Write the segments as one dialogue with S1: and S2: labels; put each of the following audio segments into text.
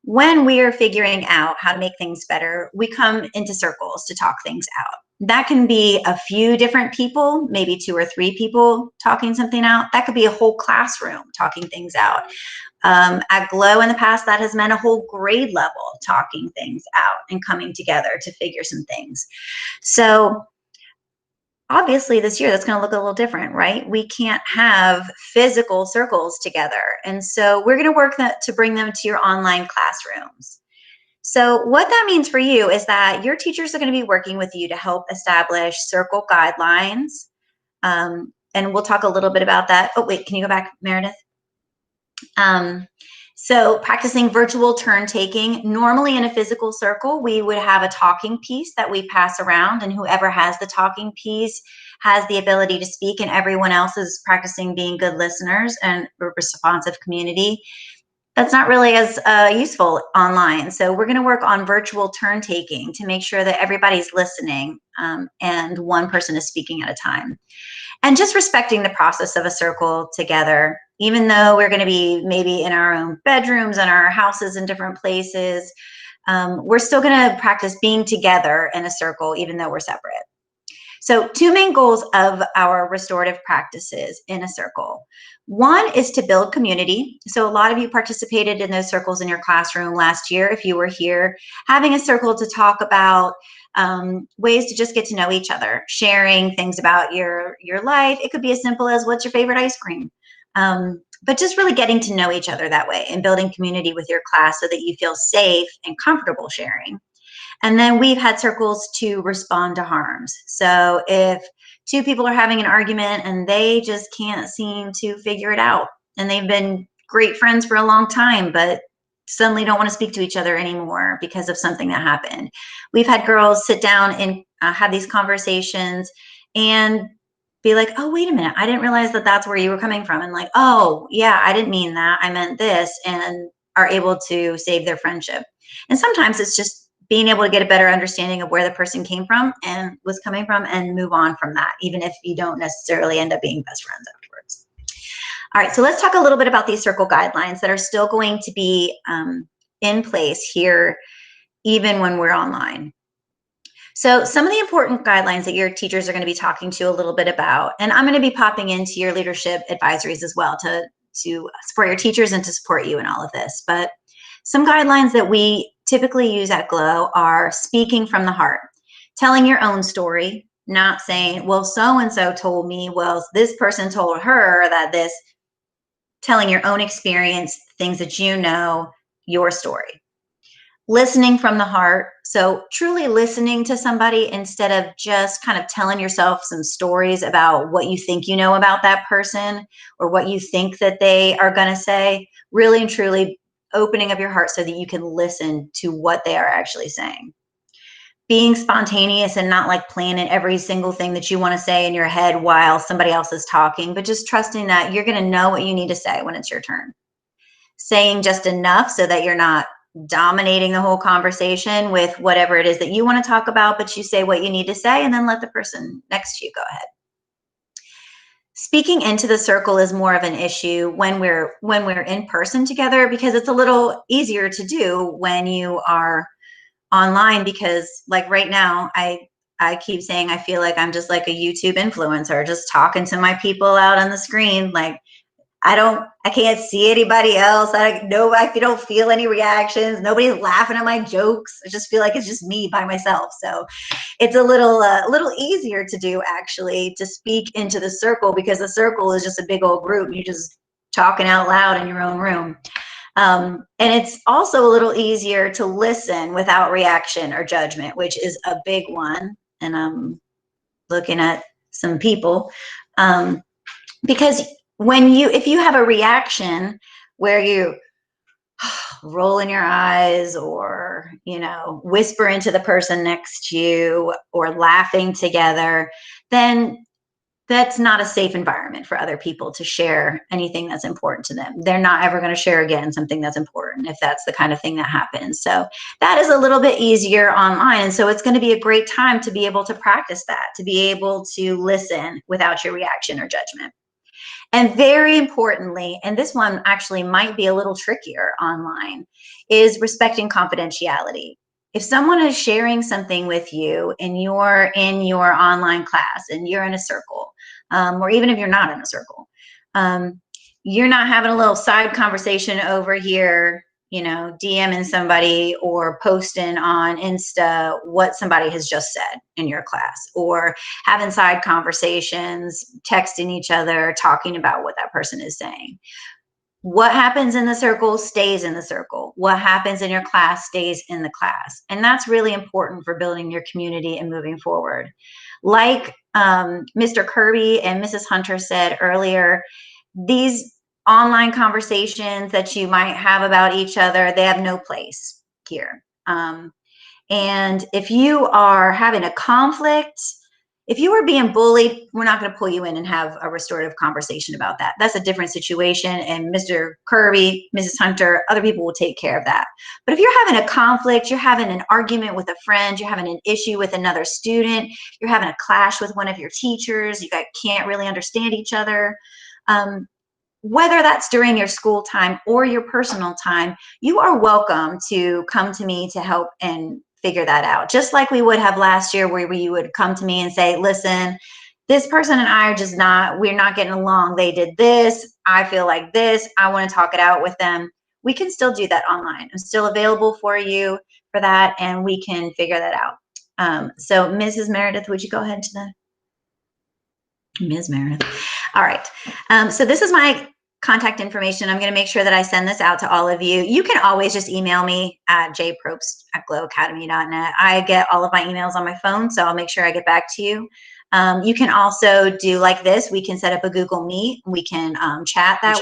S1: when we are figuring out how to make things better, we come into circles to talk things out. That can be a few different people, maybe 2 or 3 people talking something out. That could be a whole classroom talking things out. At Glow in the past, that has meant a whole grade level talking things out and coming together to figure some things. So obviously this year that's going to look a little different, right? We can't have physical circles together. And so we're going to work to bring them to your online classrooms. So what that means for you is that your teachers are going to be working with you to help establish circle guidelines. And we'll talk a little bit about that. Oh, wait, can you go back, Meredith? So practicing virtual turn taking. Normally in a physical circle, we would have a talking piece that we pass around, and whoever has the talking piece has the ability to speak, and everyone else is practicing being good listeners and a responsive community. That's not really as useful online. So we're going to work on virtual turn taking to make sure that everybody's listening and one person is speaking at a time. And just respecting the process of a circle together, even though we're going to be maybe in our own bedrooms and our houses in different places, we're still going to practice being together in a circle, even though we're separate. So 2 main goals of our restorative practices in a circle. One is to build community. So a lot of you participated in those circles in your classroom last year. If you were here, having a circle to talk about ways to just get to know each other, sharing things about your life. It could be as simple as what's your favorite ice cream? But just really getting to know each other that way and building community with your class so that you feel safe and comfortable sharing. And then we've had circles to respond to harms. So if 2 people are having an argument and they just can't seem to figure it out, and they've been great friends for a long time, but suddenly don't want to speak to each other anymore because of something that happened. We've had girls sit down and have these conversations and be like, oh, wait a minute, I didn't realize that that's where you were coming from. And like, oh, yeah, I didn't mean that. I meant this, and are able to save their friendship. And sometimes it's just being able to get a better understanding of where the person came from and was coming from and move on from that, even if you don't necessarily end up being best friends afterwards. All right, so let's talk a little bit about these circle guidelines that are still going to be in place here, even when we're online. So some of the important guidelines that your teachers are going to be talking to you a little bit about, and I'm going to be popping into your leadership advisories as well to support your teachers and to support you in all of this. But some guidelines that we typically use at Glow are speaking from the heart, telling your own story, not saying, well, so-and-so told me, well, this person told her that this, telling your own experience, things that you know, your story. Listening from the heart. So truly listening to somebody instead of just kind of telling yourself some stories about what you think you know about that person or what you think that they are going to say. Really and truly opening up your heart so that you can listen to what they are actually saying. Being spontaneous and not like planning every single thing that you want to say in your head while somebody else is talking, but just trusting that you're going to know what you need to say when it's your turn. Saying just enough so that you're not dominating the whole conversation with whatever it is that you want to talk about, but you say what you need to say and then let the person next to you go ahead. Speaking into the circle is more of an issue when we're in person together, because it's a little easier to do when you are online, because like right now I keep saying I feel like I'm just like a YouTube influencer, just talking to my people out on the screen. Like I can't see anybody else. I don't feel any reactions. Nobody's laughing at my jokes. I just feel like it's just me by myself. So it's a little easier to do, actually, to speak into the circle, because the circle is just a big old group. You're just talking out loud in your own room. And it's also a little easier to listen without reaction or judgment, which is a big one. And I'm looking at some people, because if you have a reaction where you roll in your eyes or, whisper into the person next to you or laughing together, then that's not a safe environment for other people to share anything that's important to them. They're not ever going to share again something that's important if that's the kind of thing that happens. So that is a little bit easier online. And so it's going to be a great time to be able to practice that, to be able to listen without your reaction or judgment. And very importantly, and this one actually might be a little trickier online, is respecting confidentiality. If someone is sharing something with you and you're in your online class and you're in a circle, or even if you're not in a circle, you're not having a little side conversation over here, you know, DMing somebody or posting on Insta what somebody has just said in your class, or having side conversations, texting each other, talking about what that person is saying. What happens in the circle stays in the circle. What happens in your class stays in the class. And that's really important for building your community and moving forward. Like Mr. Kirby and Mrs. Hunter said earlier, these online conversations that you might have about each other, they have no place here. And if you are having a conflict, if you are being bullied, we're not going to pull you in and have a restorative conversation about that. That's a different situation. And Mr. Kirby, Mrs. Hunter, other people will take care of that. But if you're having a conflict, you're having an argument with a friend, you're having an issue with another student, you're having a clash with one of your teachers, you guys can't really understand each other, whether that's during your school time or your personal time, you are welcome to come to me to help and figure that out. Just like we would have last year, where you would come to me and say, listen, this person and I are just we're not getting along. They did this. I feel like this. I want to talk it out with them. We can still do that online. I'm still available for you for that, and we can figure that out. So Mrs. Meredith, would you go ahead to the Ms. Meredith? All right. So this is my contact information. I'm going to make sure that I send this out to all of you. You can always just email me at jprobst@glowacademy.net. I get all of my emails on my phone, so I'll make sure I get back to you. You can also do like this. We can set up a Google Meet. We can chat that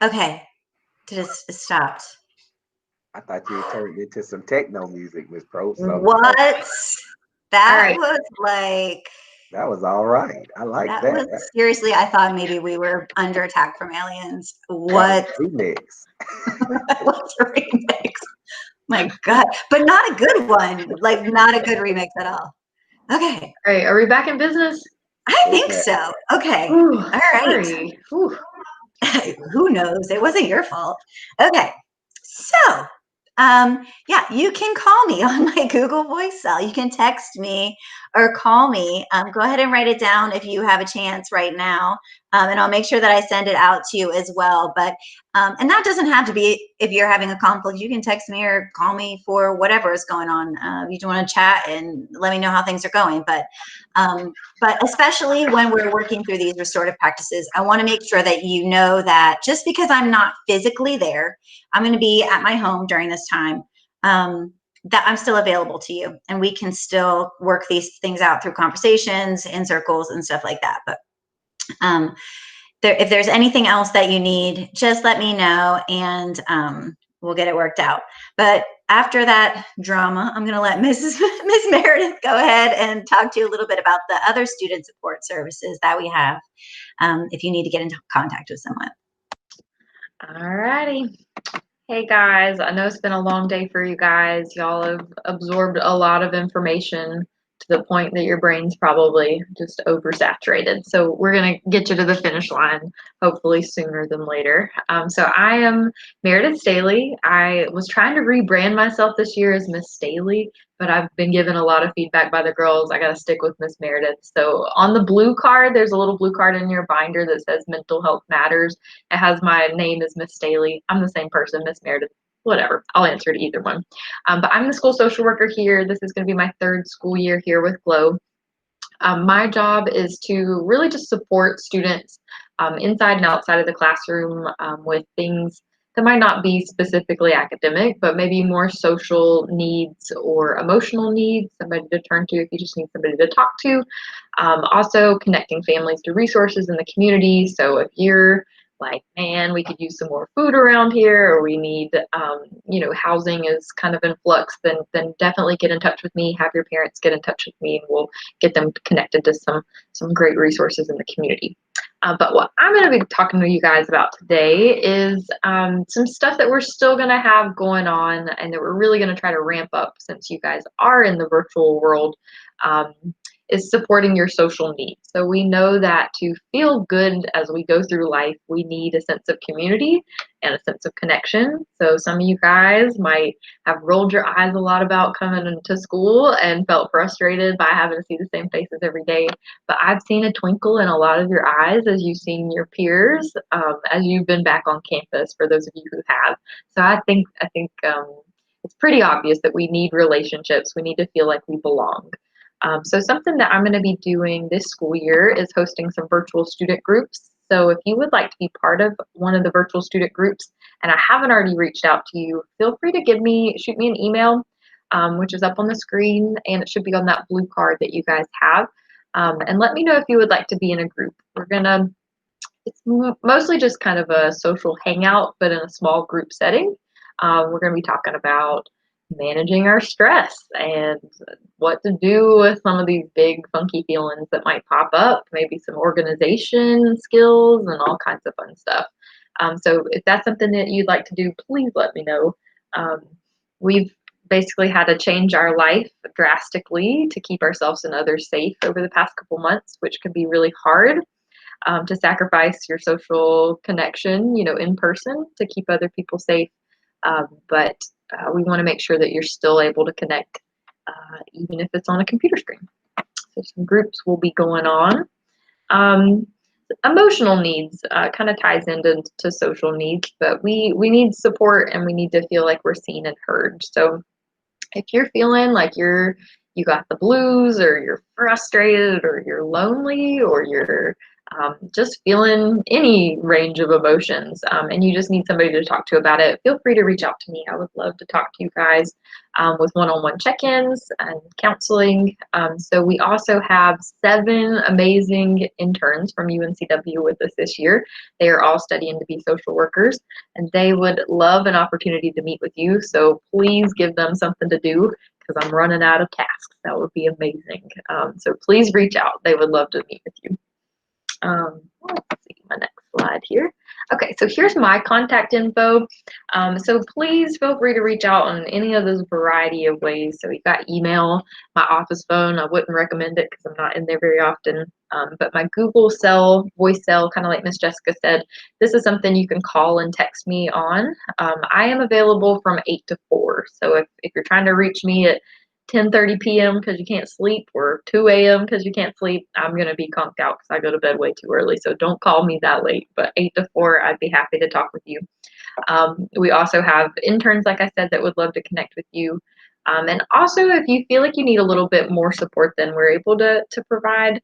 S1: Okay. It stopped.
S2: I thought you turned into some techno music, Miss Probst.
S1: What? That was like...
S2: That was all right. I like that.
S1: Was, seriously, I thought maybe we were under attack from aliens. What?
S2: Remix.
S1: What's a remix? My God. But not a good one. Like, not a good remix at all. Okay.
S3: All right. Are we back in business?
S1: I think so. Okay.
S3: Ooh,
S1: all right. Who knows? It wasn't your fault. Okay. So, yeah, you can call me on my Google Voice cell. You can text me or call me. Go ahead and write it down if you have a chance right now. And I'll make sure that I send it out to you as well. But, and that doesn't have to be if you're having a conflict. You can text me or call me for whatever is going on. You just want to chat and let me know how things are going. But especially when we're working through these restorative practices, I want to make sure that you know that just because I'm not physically there, I'm going to be at my home during this time, that I'm still available to you, and we can still work these things out through conversations in circles and stuff like that. But if there's anything else that you need, just let me know, and we'll get it worked out. But after that drama, I'm going to let Miss Meredith go ahead and talk to you a little bit about the other student support services that we have, if you need to get into contact with someone.
S3: All righty. Hey guys, I know it's been a long day for you guys. Y'all have absorbed a lot of information to the point that your brain's probably just oversaturated. So we're gonna get you to the finish line, hopefully sooner than later. So I am Meredith Staley. I was trying to rebrand myself this year as Miss Staley, but I've been given a lot of feedback by the girls. I gotta stick with Miss Meredith. So on the blue card, there's a little blue card in your binder that says Mental Health Matters. It has my name as Miss Staley. I'm the same person, Miss Meredith. Whatever. I'll answer to either one. But I'm the school social worker here. This is going to be my third school year here with Glow. My job is to really just support students inside and outside of the classroom with things that might not be specifically academic, but maybe more social needs or emotional needs, somebody to turn to if you just need somebody to talk to. Also connecting families to resources in the community. So if you're like, man, we could use some more food around here, or we need, housing is kind of in flux, then definitely get in touch with me. Have your parents get in touch with me, and we'll get them connected to some great resources in the community. But what I'm going to be talking to you guys about today is some stuff that we're still going to have going on, and that we're really going to try to ramp up since you guys are in the virtual world. Is supporting your social needs. So we know that to feel good as we go through life, we need a sense of community and a sense of connection. So some of you guys might have rolled your eyes a lot about coming into school and felt frustrated by having to see the same faces every day. But I've seen a twinkle in a lot of your eyes as you've seen your peers as you've been back on campus, for those of you who have. So I think it's pretty obvious that we need relationships. We need to feel like we belong. So something that I'm going to be doing this school year is hosting some virtual student groups. So if you would like to be part of one of the virtual student groups and I haven't already reached out to you, feel free to shoot me an email, which is up on the screen, and it should be on that blue card that you guys have. And let me know if you would like to be in a group. It's mostly just kind of a social hangout, but in a small group setting. We're going to be talking about managing our stress and what to do with some of these big funky feelings that might pop up, maybe some organization skills and all kinds of fun stuff. So if that's something that you'd like to do, please let me know. We've basically had to change our life drastically to keep ourselves and others safe over the past couple months, which can be really hard. To sacrifice your social connection, in person to keep other people safe. But we want to make sure that you're still able to connect, even if it's on a computer screen. So some groups will be going on. Emotional needs kind of ties into social needs, but we need support and we need to feel like we're seen and heard. So if you're feeling like you got the blues, or you're frustrated, or you're lonely, or you're just feeling any range of emotions, and you just need somebody to talk to about it, feel free to reach out to me. I would love to talk to you guys with one-on-one check-ins and counseling. So we also have 7 amazing interns from UNCW with us this year. They are all studying to be social workers, and they would love an opportunity to meet with you. So please give them something to do, because I'm running out of tasks. That would be amazing. So please reach out. They would love to meet with you. Let's see my next slide here. Okay, so here's my contact info. So please feel free to reach out on any of those variety of ways. So we've got email, my office phone. I wouldn't recommend it because I'm not in there very often. But my Google cell, voice cell, kind of like Miss Jessica said, this is something you can call and text me on. I am available from 8 to 4. So if you're trying to reach me at 10:30 p.m. because you can't sleep, or 2 a.m. because you can't sleep, I'm going to be conked out because I go to bed way too early. So don't call me that late, but 8 to 4, I'd be happy to talk with you. We also have interns, like I said, that would love to connect with you. And also, if you feel like you need a little bit more support than we're able to provide,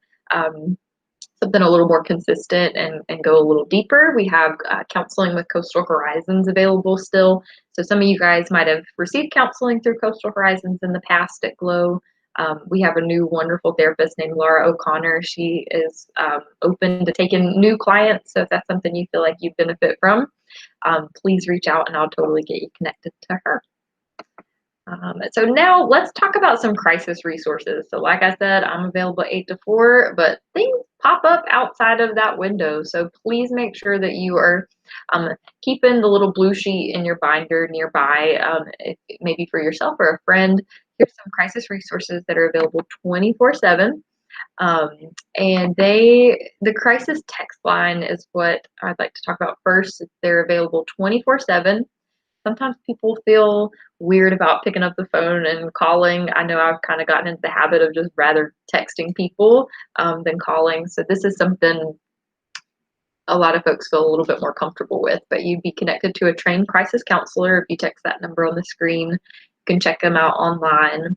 S3: something a little more consistent and go a little deeper, we have counseling with Coastal Horizons available still. So some of you guys might have received counseling through Coastal Horizons in the past at Glow. We have a new wonderful therapist named Laura O'Connor. She is open to taking new clients. So if that's something you feel like you benefit from, please reach out and I'll totally get you connected to her. So now let's talk about some crisis resources. So like I said, I'm available 8 to 4, but things pop up outside of that window. So please make sure that you are keeping the little blue sheet in your binder nearby, maybe for yourself or a friend. Here's some crisis resources that are available 24/7. And the crisis text line is what I'd like to talk about first. They're available 24/7. Sometimes people feel weird about picking up the phone and calling. I know I've kind of gotten into the habit of just rather texting people than calling. So this is something a lot of folks feel a little bit more comfortable with, but you'd be connected to a trained crisis counselor if you text that number on the screen. You can check them out online.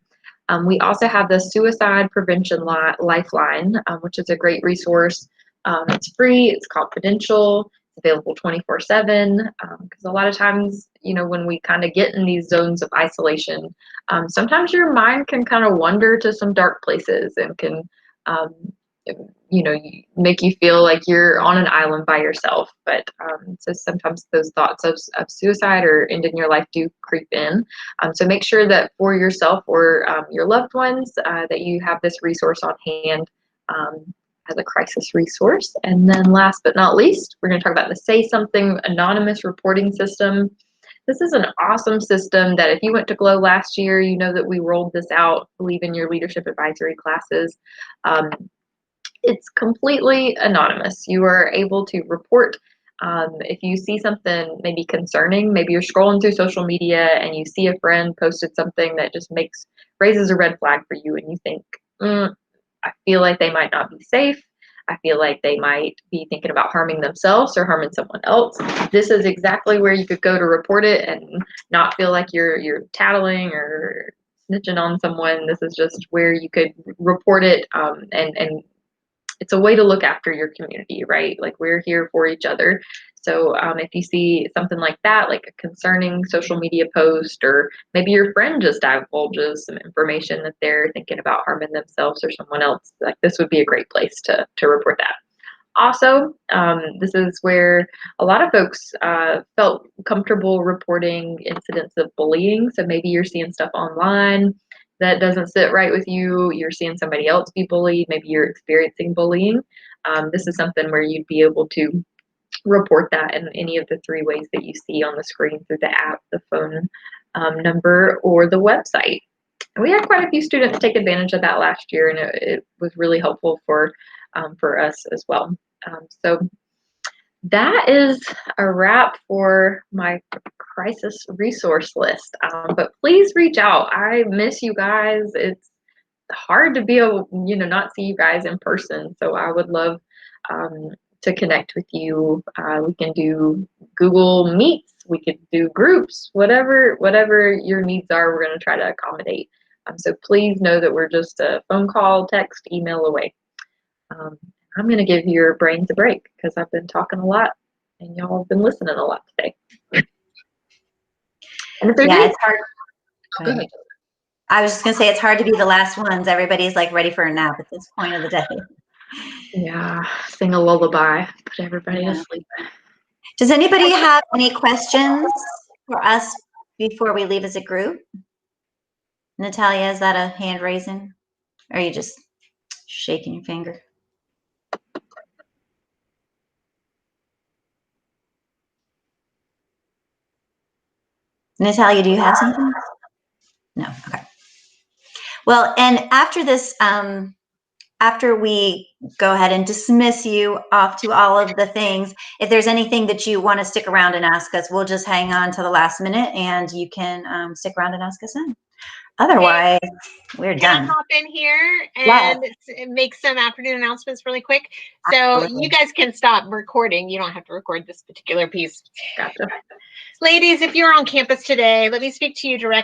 S3: We also have the Suicide Prevention Lifeline, which is a great resource. It's free, it's confidential, it's available 24/7, because a lot of times, when we kind of get in these zones of isolation, sometimes your mind can kind of wander to some dark places and can make you feel like you're on an island by yourself. But so sometimes those thoughts of suicide or ending your life do creep in. So make sure that for yourself or your loved ones that you have this resource on hand as a crisis resource. And then last but not least, we're going to talk about the Say Something anonymous reporting system. This is an awesome system that if you went to GLOW last year, you know that we rolled this out, I believe, in your leadership advisory classes. It's completely anonymous. You are able to report if you see something maybe concerning. Maybe you're scrolling through social media and you see a friend posted something that just raises a red flag for you, and you think, I feel like they might not be safe. I feel like they might be thinking about harming themselves or harming someone else. This is exactly where you could go to report it and not feel like you're tattling or snitching on someone. This is just where you could report it, and it's a way to look after your community, right? Like, we're here for each other. So if you see something like that, like a concerning social media post, or maybe your friend just divulges some information that they're thinking about harming themselves or someone else, like, this would be a great place to report that. Also, this is where a lot of folks felt comfortable reporting incidents of bullying. So maybe you're seeing stuff online that doesn't sit right with you, you're seeing somebody else be bullied, maybe you're experiencing bullying. This is something where you'd be able to report that in any of the 3 ways that you see on the screen through the app, the phone number, or the website. And we had quite a few students take advantage of that last year, and it was really helpful for us as well. So that is a wrap for my crisis resource list. But please reach out. I miss you guys. It's hard to be able, not see you guys in person. So I would love to connect with you. We can do Google Meets. We could do groups, whatever your needs are, we're going to try to accommodate. So please know that we're just a phone call, text, email away. I'm going to give your brains a break because I've been talking a lot and y'all have been listening a lot today. And if
S1: it's hard.
S3: Go ahead.
S1: I was just going to say, it's hard to be the last ones. Everybody's like ready for a nap at this point of the day.
S3: Yeah, sing a lullaby, put everybody to sleep.
S1: Does anybody have any questions for us before we leave as a group? Natalia, is that a hand raising? Or are you just shaking your finger? Natalia, do you have something? No. Okay. Well, and after this, after we go ahead and dismiss you off to all of the things, if there's anything that you want to stick around and ask us, we'll just hang on to the last minute and you can stick around and ask us then. Otherwise, we're done.
S4: Can I hop in here and make some afternoon announcements really quick? So you guys can stop recording. You don't have to record this particular piece.
S3: Gotcha.
S4: Ladies, if you're on campus today, let me speak to you directly.